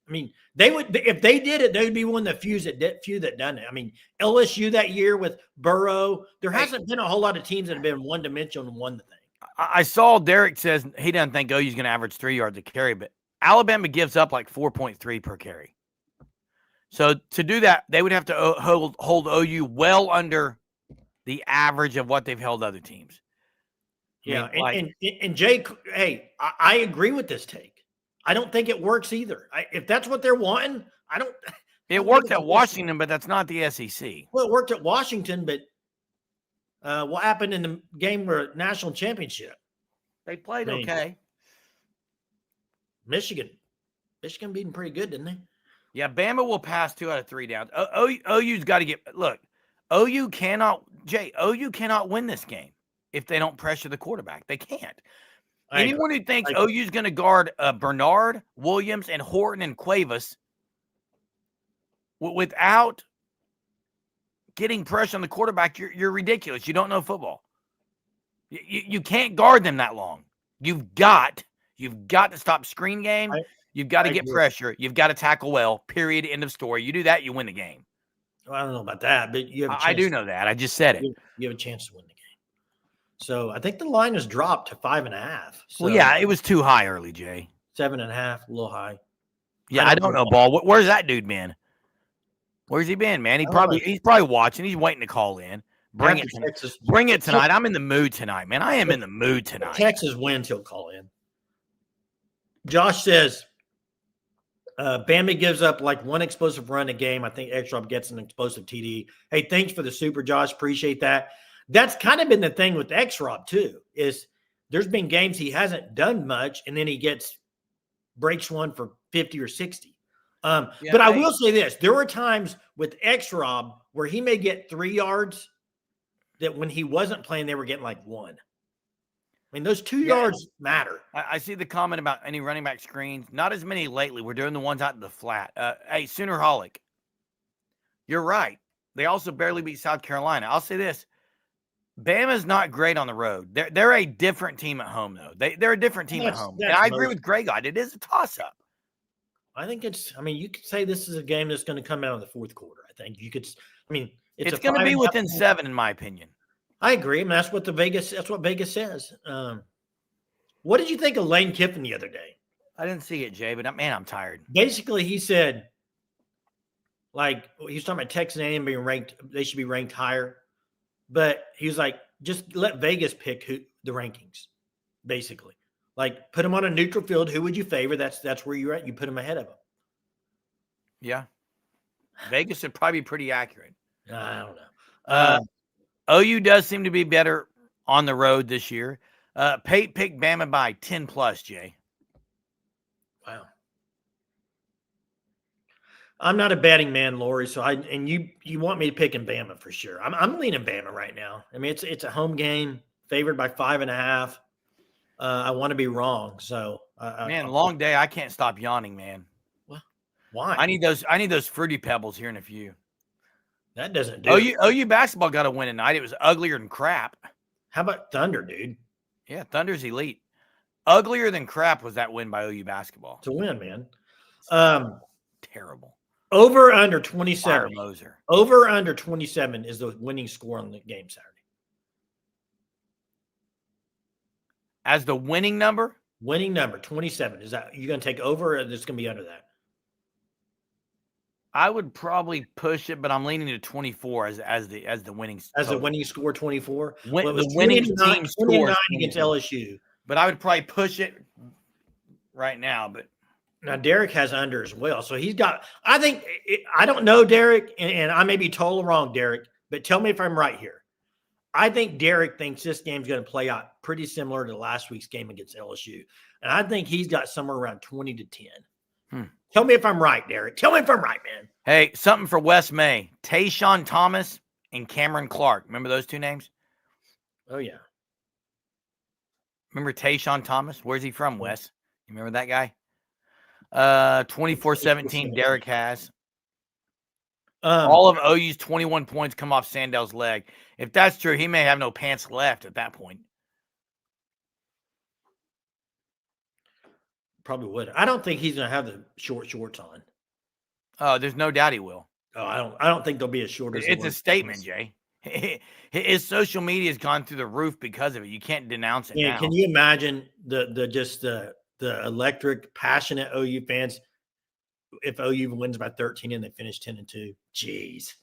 I mean, they would if they did it. They would be one of the few that done it. I mean, LSU that year with Burrow. There hasn't been a whole lot of teams that have been one dimensional and won the thing. I saw Derek says he doesn't think OU's going to average 3 yards a carry, but Alabama gives up like 4.3 per carry. So to do that, they would have to hold OU well under the average of what they've held other teams. Yeah, and Jay, hey, I agree with this take. I don't think it works either. If that's what they're wanting, I don't. It worked at Washington, but that's not the SEC. Well, it worked at Washington, but what happened in the game where national championship? They played okay. Michigan beat them pretty good, didn't they? Yeah, Bama will pass 2 out of 3 downs. OU's got to get – look, OU cannot win this game if they don't pressure the quarterback. They can't. Anyone who thinks OU's going to guard Bernard, Williams, and Horton and Cuevas without getting pressure on the quarterback, you're ridiculous. You don't know football. You can't guard them that long. You've got to stop screen game. You've got to get pressure. You've got to tackle well, period, end of story. You do that, you win the game. Well, I don't know about that, but you have I do know that. I just said it. You have a chance to win the game. So I think the line has dropped to 5.5. So well, yeah, it was too high early, Jay. 7.5, a little high. Yeah, I don't know, Ball. Where's that dude been? Where's he been, man? He's probably watching. He's waiting to call in. Bring it tonight. I'm in the mood tonight, man. I am in the mood tonight. Texas wins, he'll call in. Josh says, Bama gives up like one explosive run a game. I think Exrob gets an explosive TD. Hey, thanks for the super, Josh. Appreciate that. That's kind of been the thing with Exrob too, is there's been games he hasn't done much, and then he breaks one for 50 or 60. But I will say this. There were times with Exrob where he may get 3 yards that when he wasn't playing, they were getting like 1. I mean, those 2 yards matter. I see the comment about any running back screens. Not as many lately. We're doing the ones out in the flat. Hey, Soonerholic, you're right. They also barely beat South Carolina. I'll say this. Bama's not great on the road. They're a different team at home, though. They're a different team at home. And I agree with Greg on it. It is a toss-up. I think it's. I mean, you could say this is a game that's going to come out in the fourth quarter. I think you could. I mean, It's going to be within 7, in my opinion. I agree. I mean, that's what Vegas says. What did you think of Lane Kiffin the other day? I didn't see it, Jay, but man, I'm tired. Basically, he said, like, he was talking about Texas A&M being ranked. They should be ranked higher, but he was like, just let Vegas pick the rankings. Basically, like, put them on a neutral field. Who would you favor? That's where you're at. You put them ahead of them. Yeah, Vegas would probably be pretty accurate. I don't know. OU does seem to be better on the road this year. Pate picked Bama by 10+, Jay. Wow. I'm not a betting man, Lori. So you want me to pick in Bama for sure. I'm leaning Bama right now. I mean, it's a home game, favored by 5.5. I want to be wrong. So man, long day. I can't stop yawning, man. Well, why? I need those fruity pebbles here in a few. That doesn't do it. OU basketball got a win tonight. It was uglier than crap. How about Thunder, dude? Yeah, Thunder's elite. Uglier than crap was that win by OU basketball. It's a win, man. Terrible. Over under 27. Moser. Over under 27 is the winning score on the game Saturday. As the winning number? Winning number 27. Is that you going to take over, or is it going to be under that? I would probably push it, but I'm leaning to 24 as the winning. As the winning score 24. The winning team score against LSU. But I would probably push it right now. But now Derek has under as well, so he's got. I don't know Derek, and I may be totally wrong, Derek. But tell me if I'm right here. I think Derek thinks this game's going to play out pretty similar to last week's game against LSU, and I think he's got somewhere around 20-10. Tell me if I'm right, Derek. Tell me if I'm right, man. Hey, something for Wes May. Tayshaun Thomas and Cameron Clark. Remember those two names? Oh, yeah. Remember Tayshaun Thomas? Where's he from, Wes? You remember that guy? 24-17, Derek has. All of OU's 21 points come off Sandell's leg. If that's true, he may have no pants left at that point. Probably would. I don't think he's going to have the shorts on. Oh, there's no doubt he will. Oh, I don't think there'll be a shorter. It's a statement, Jay. His social media has gone through the roof because of it. You can't denounce it. Yeah, now. can you imagine the electric, passionate OU fans if OU wins by 13 and they finish 10-2? Jeez,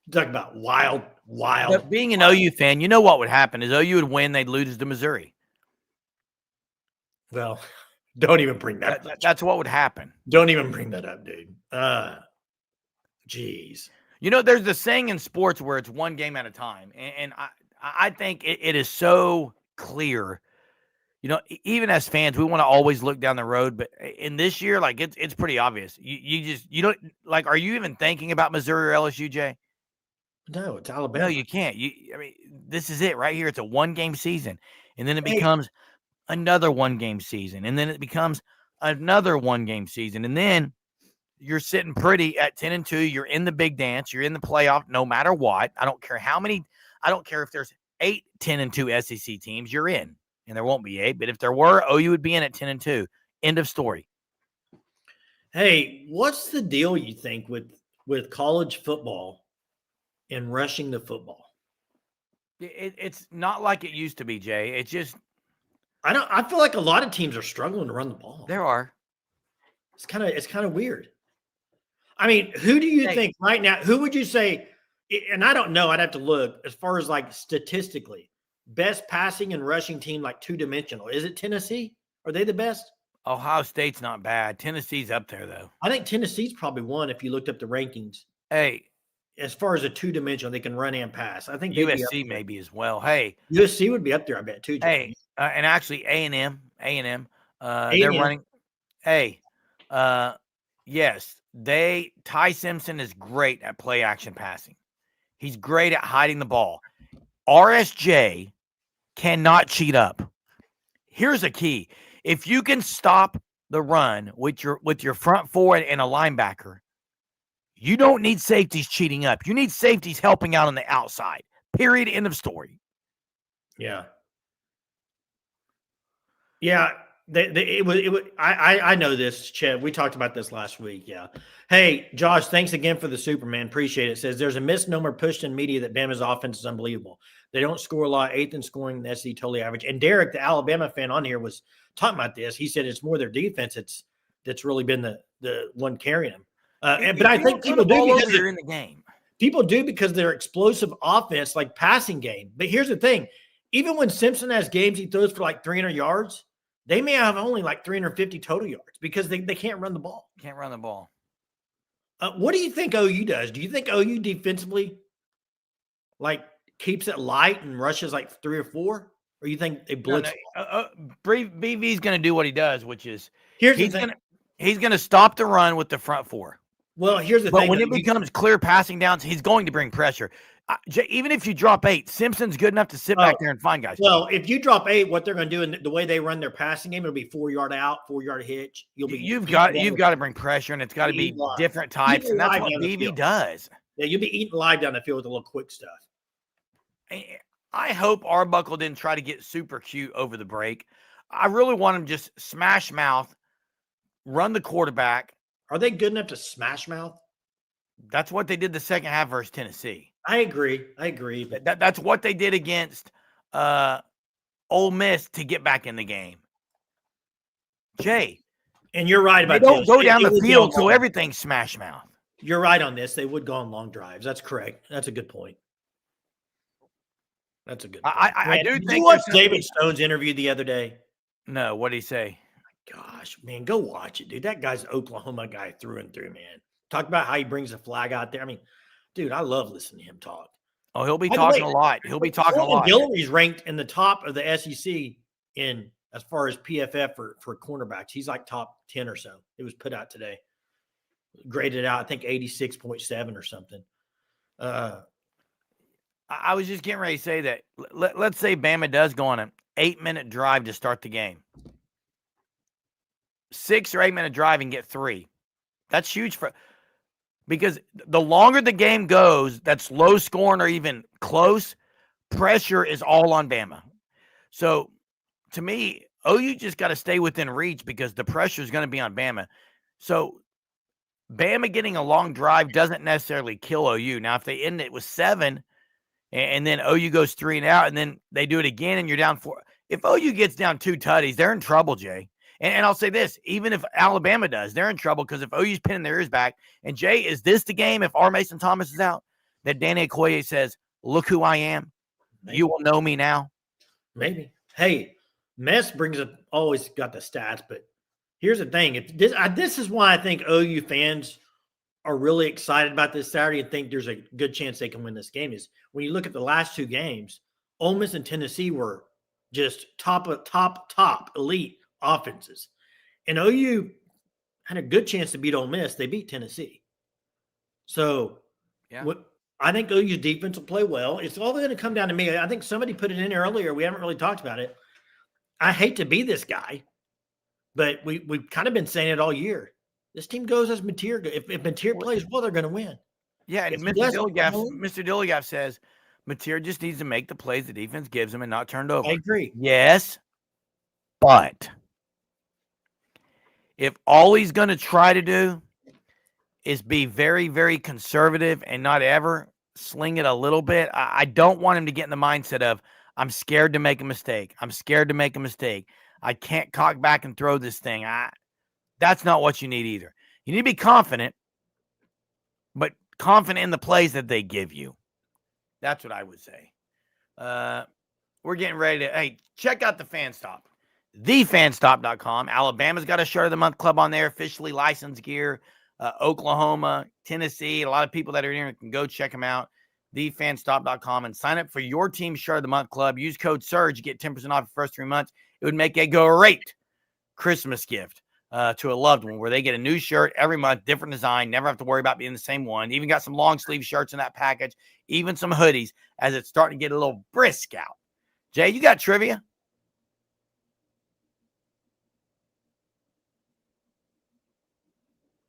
you talk about wild. But being an OU fan, you know what would happen is OU would win, they'd lose to Missouri. Well, don't even bring that up. That's what would happen. Don't even bring that up, dude. Jeez. You know, there's the saying in sports where it's one game at a time. And I think it is so clear. You know, even as fans, we want to always look down the road. But in this year, like, it's pretty obvious. You don't, like, are you even thinking about Missouri or LSU, Jay? No, it's Alabama. No, you can't. I mean, this is it right here. It's a one-game season. And then it becomes another one-game season. And then it becomes another one-game season. And then you're sitting pretty at 10-2. You're in the big dance. You're in the playoff no matter what. I don't care how many. I don't care if there's 8 10-2 SEC teams. You're in. And there won't be 8. But if there were, OU would be in at 10-2. End of story. Hey, what's the deal, you think, with college football and rushing the football? It's not like it used to be, Jay. It's just I feel like a lot of teams are struggling to run the ball. there are. It's kind of weird. I mean, who do you think right now? Who would you say? And I don't know. I'd have to look as far as like statistically, best passing and rushing team, like two-dimensional. Is it Tennessee? Are they the best? Ohio State's not bad. Tennessee's up there though. I think Tennessee's probably one if you looked up the rankings. Hey, as far as a two-dimensional, they can run and pass. I think USC maybe as well. Hey, USC would be up there, I bet too. Hey, and actually A&M, they're running. Hey, yes, Ty Simpson is great at play action passing. He's great at hiding the ball. RSJ cannot cheat up. Here's a key: if you can stop the run with your front forward and a linebacker, you don't need safeties cheating up. You need safeties helping out on the outside. Period. End of story. Yeah. Yeah. I know this, Chet. We talked about this last week. Yeah. Hey, Josh, thanks again for the Superman. Appreciate it. Says there's a misnomer pushed in media that Bama's offense is unbelievable. They don't score a lot, 8th in scoring in the SEC, totally average. And Derek, the Alabama fan on here, was talking about this. He said it's more their defense that's really been the one carrying them. But I think people do because they're in the game. People do because they're explosive offense, like passing game. But here's the thing: even when Simpson has games, he throws for like 300 yards. They may have only like 350 total yards because they can't run the ball. Can't run the ball. What do you think OU does? Do you think OU defensively like keeps it light and rushes like 3 or 4? Or you think they blitz? BV's going to do what he does, which is he's going to stop the run with the front 4. Well, here's the thing. But when it becomes clear passing downs, he's going to bring pressure. Even if you drop 8, Simpson's good enough to sit back there and find guys. Well, if you drop 8, what they're going to do in the way they run their passing game, it'll be 4-yard out, 4-yard hitch. You've got to bring pressure, and it's got to be different types, and that's what BV does. Yeah, you'll be eating live down the field with a little quick stuff. I hope Arbuckle didn't try to get super cute over the break. I really want him just smash mouth, run the quarterback. Are they good enough to smash mouth? That's what they did the second half versus Tennessee. I agree. But that's what they did against Ole Miss to get back in the game. Jay. And you're right about this. Go down the field so everything's smash mouth. You're right on this. They would go on long drives. That's correct. That's a good point. I do think. Did you watch David Stone's interview the other day? No. What did he say? Gosh, man, go watch it, dude. That guy's an Oklahoma guy through and through, man. Talk about how he brings the flag out there. I mean, dude, I love listening to him talk. Oh, he'll be talking a lot. He'll be talking a lot. Guillory's ranked in the top of the SEC in as far as PFF for cornerbacks. He's like top 10 or so. It was put out today. Graded out, I think 86.7 or something. I was just getting ready to say that. Let's say Bama does go on an 8-minute drive to start the game. 6 or 8-minute drive and get 3. That's huge because the longer the game goes, that's low scoring or even close, pressure is all on Bama. So to me, OU just got to stay within reach because the pressure is going to be on Bama. So Bama getting a long drive doesn't necessarily kill OU. Now, if they end it with 7 and then OU goes 3 and out and then they do it again and you're down 4. If OU gets down 2 tutties, they're in trouble, Jay. And I'll say this, even if Alabama does, they're in trouble because if OU's pinning their ears back, and Jay, is this the game if R. Mason Thomas is out, that Danny Okoye says, look who I am. Maybe. You will know me now. Maybe. Hey, Mess brings up, always got the stats, but here's the thing. If this is why I think OU fans are really excited about this Saturday and think there's a good chance they can win this game is when you look at the last 2 games, Ole Miss and Tennessee were just top elite offenses. And OU had a good chance to beat Ole Miss. They beat Tennessee. So I think OU's defense will play well. It's all going to come down to me. I think somebody put it in earlier. We haven't really talked about it. I hate to be this guy, but we've kind of been saying it all year. This team goes as Mateer. If Mateer plays well, they're going to win. Yeah, and Mr. Dilligaff says Mateer just needs to make the plays the defense gives him and not turned over. I agree. Yes, but if all he's going to try to do is be very, very conservative and not ever sling it a little bit, I don't want him to get in the mindset of, I'm scared to make a mistake. I'm scared to make a mistake. I can't cock back and throw this thing. That's not what you need either. You need to be confident, but confident in the plays that they give you. That's what I would say. We're getting ready to, hey, check out the Fan Stop. TheFanStop.com. Alabama's got a Shirt of the Month club on there, officially licensed gear. Oklahoma, Tennessee, a lot of people that are here can go check them out. TheFanStop.com and sign up for your team's Shirt of the Month club. Use code SURGE, get 10% off your first 3 months. It would make a great Christmas gift to a loved one where they get a new shirt every month, different design, never have to worry about being the same one. Even got some long sleeve shirts in that package, even some hoodies as it's starting to get a little brisk out. Jay, you got trivia?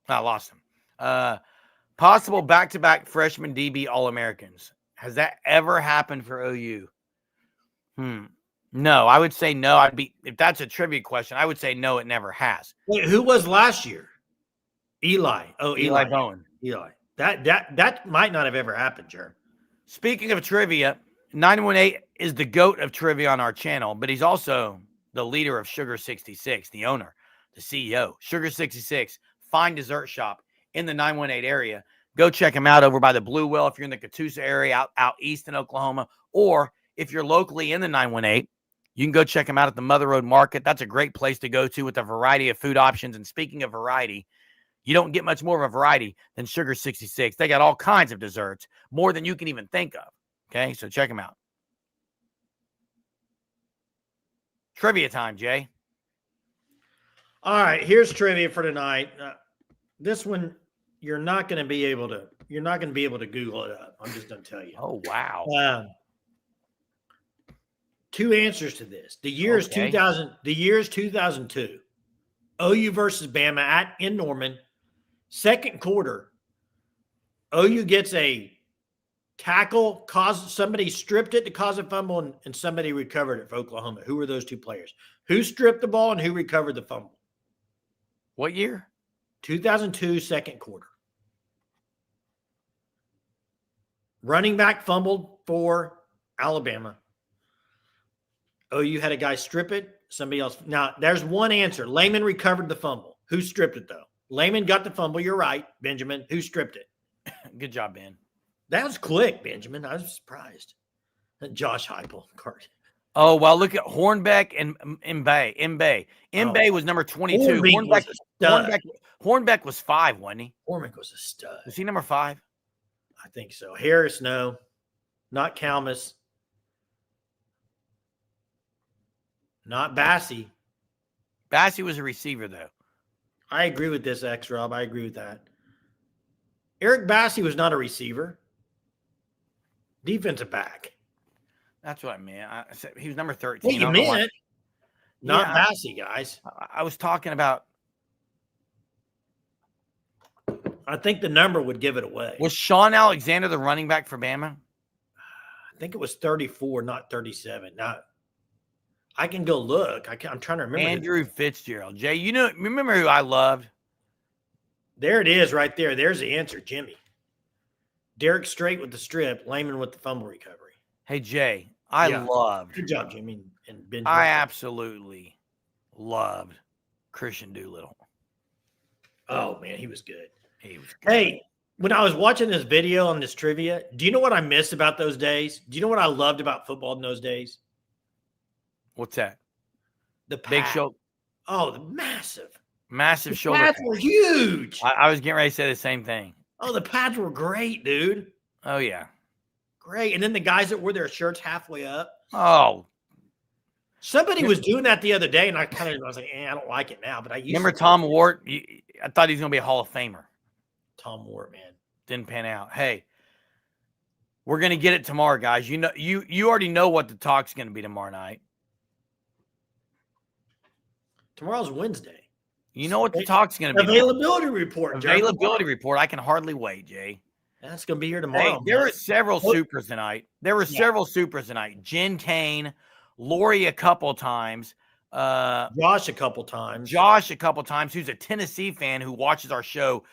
I lost him. Possible back-to-back freshman DB All-Americans. Has that ever happened for OU? No, I would say no. If that's a trivia question, I would say no, it never has. Wait, who was last year? Eli. Oh, Eli Bowen. Eli. That might not have ever happened, Jerm. Speaking of trivia, 918 is the GOAT of trivia on our channel, but he's also the leader of Sugar 66, the owner, the CEO. Sugar 66, fine dessert shop in the 918 area. Go check him out over by the Blue Well if you're in the Catoosa area out east in Oklahoma, or if you're locally in the 918, you can go check him out at the Mother Road Market. That's a great place to go to with a variety of food options. And speaking of variety, you don't get much more of a variety than Sugar 66. They got all kinds of desserts, more than you can even think of. Okay, so check them out. Trivia time, Jay. All right, here's trivia for tonight. This one you're not going to be able to Google it up. I'm just going to tell you. Oh wow. 2 answers to this. The year is 2000. The year is 2002. OU versus Bama in Norman. Second quarter, OU gets a tackle, somebody stripped it to cause a fumble, and somebody recovered it for Oklahoma. Who were those 2 players? Who stripped the ball and who recovered the fumble? What year? 2002, second quarter. Running back fumbled for Alabama. OU had a guy strip it. Somebody else. Now, there's one answer. Lehman recovered the fumble. Who stripped it, though? Lehman got the fumble. You're right, Benjamin. Who stripped it? Good job, Ben. That was quick, Benjamin. I was surprised. Josh Heupel. Oh, well, look at Hornbeck and Mbaye. Mbaye was number 22. Hornbeck was 5, wasn't he? Hornbeck was a stud. Was he number 5? I think so. Harris, no. Not Kalmus. Not Bassey. Bassey was a receiver, though. I agree with this, X-Rob. I agree with that. Eric Bassey was not a receiver. Defensive back. That's what I meant. I said he was number 13. Well, you meant not Bassey, guys. I was talking about. I think the number would give it away. Was Sean Alexander the running back for Bama? I think it was 34, not 37. Not. I can go look. I'm trying to remember. Andrew Fitzgerald. Jay, remember who I loved? There it is right there. There's the answer, Jimmy. Derek Strait with the strip, Lehman with the fumble recovery. Hey, Jay, I loved. Good job, Jimmy and Ben. I absolutely loved Christian Doolittle. Oh, man, he was good. He was good. Hey, when I was watching this video on this trivia, do you know what I missed about those days? Do you know what I loved about football in those days? What's that? The pad. Big shoulder. Oh, the massive shoulder. Pads were huge. I was getting ready to say the same thing. Oh, the pads were great, dude. Oh, yeah. Great. And then the guys that wore their shirts halfway up. Oh. Somebody was doing that the other day, and I was like, I don't like it now. But I remember Tom Ward? I thought he was going to be a Hall of Famer. Tom Ward, man. Didn't pan out. Hey, we're going to get it tomorrow, guys. You already know what the talk's going to be tomorrow night. Tomorrow's Wednesday. You know what the talk's going to be. Availability report. Availability report. I can hardly wait, Jay. That's going to be here tomorrow. Hey, there were several supers tonight. Jen Kane, Lori a couple times. Josh a couple times. Who's a Tennessee fan who watches our show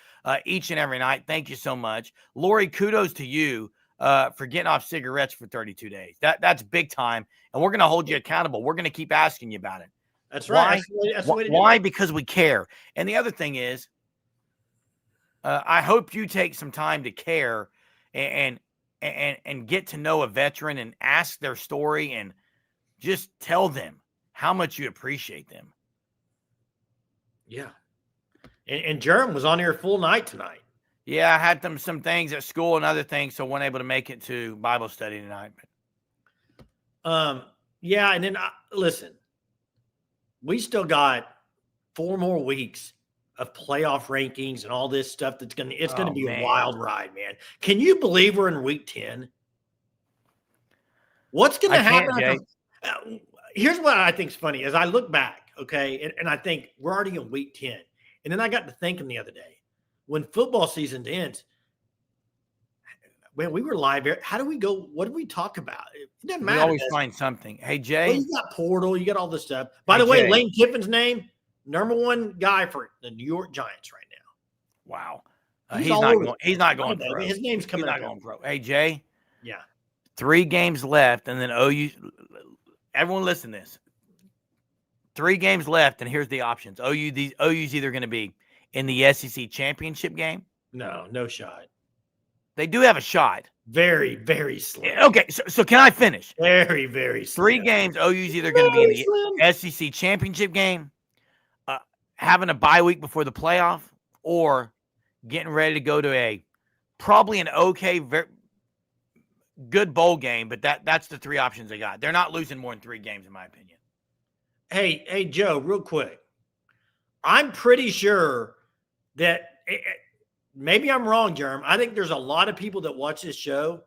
each and every night. Thank you so much. Lori, kudos to you for getting off cigarettes for 32 days. That's big time. And we're going to hold you accountable. We're going to keep asking you about it. That's right. Why? Because we care. And the other thing is, I hope you take some time to care and get to know a veteran and ask their story and just tell them how much you appreciate them. Yeah. And Jerem was on here full night tonight. Yeah, I had some things at school and other things, so I wasn't able to make it to Bible study tonight. Yeah, and then listen. We still got 4 more weeks of playoff rankings and all this stuff. It's going to be a wild ride, man. Can you believe we're in week 10? What's going to happen? Here's what I think is funny as I look back, okay, and I think we're already in week 10. And then I got to thinking the other day, when football season ends, Man, we were live here. How do we go? What do we talk about? It doesn't We matter. always does it? find something. Hey, Well, Jay. you got Portal, you got all this stuff. By Hey, the way, Jay. Lane Kiffin's name, #1 guy for the New York Giants right now. Wow. He's He's all not over going. He's not going I know, pro. his name's He's coming not up. going pro. Hey, Jay. Yeah. 3 games left, and then OU. Everyone, listen to this. 3 games left, and here's the options. OU's either going to be in the SEC championship game. No shot. They do have a shot. Very, very slim. Okay, so can I finish? Very, very slim. 3 games. OU's either going to be in the Slim. SEC championship game, having a bye week before the playoff, or getting ready to go to probably an okay, very good bowl game. But that's the 3 options they got. They're not losing more than 3 games, in my opinion. Hey, Joe, real quick. I'm pretty sure that maybe I'm wrong, Jerm. I think there's a lot of people that watch this show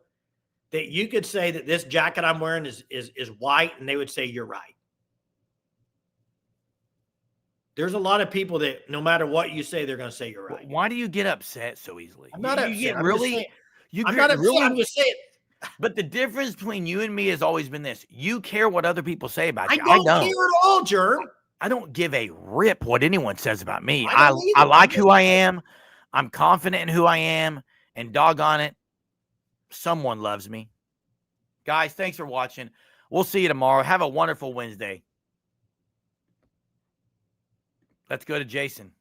that you could say that this jacket I'm wearing is white, and they would say you're right. There's a lot of people that no matter what you say, they're going to say you're right. Why do you get upset so easily? I'm not upset. You get I'm really. just saying, You I'm get not upset. really. I'm just saying. But the difference between you and me has always been this: you care what other people say about I you. don't care at all, Jerm. I don't give a rip what anyone says about me. I don't I either. like who I am. I'm confident in who I am, and doggone it, someone loves me. Guys, thanks for watching. We'll see you tomorrow. Have a wonderful Wednesday. Let's go to Jason.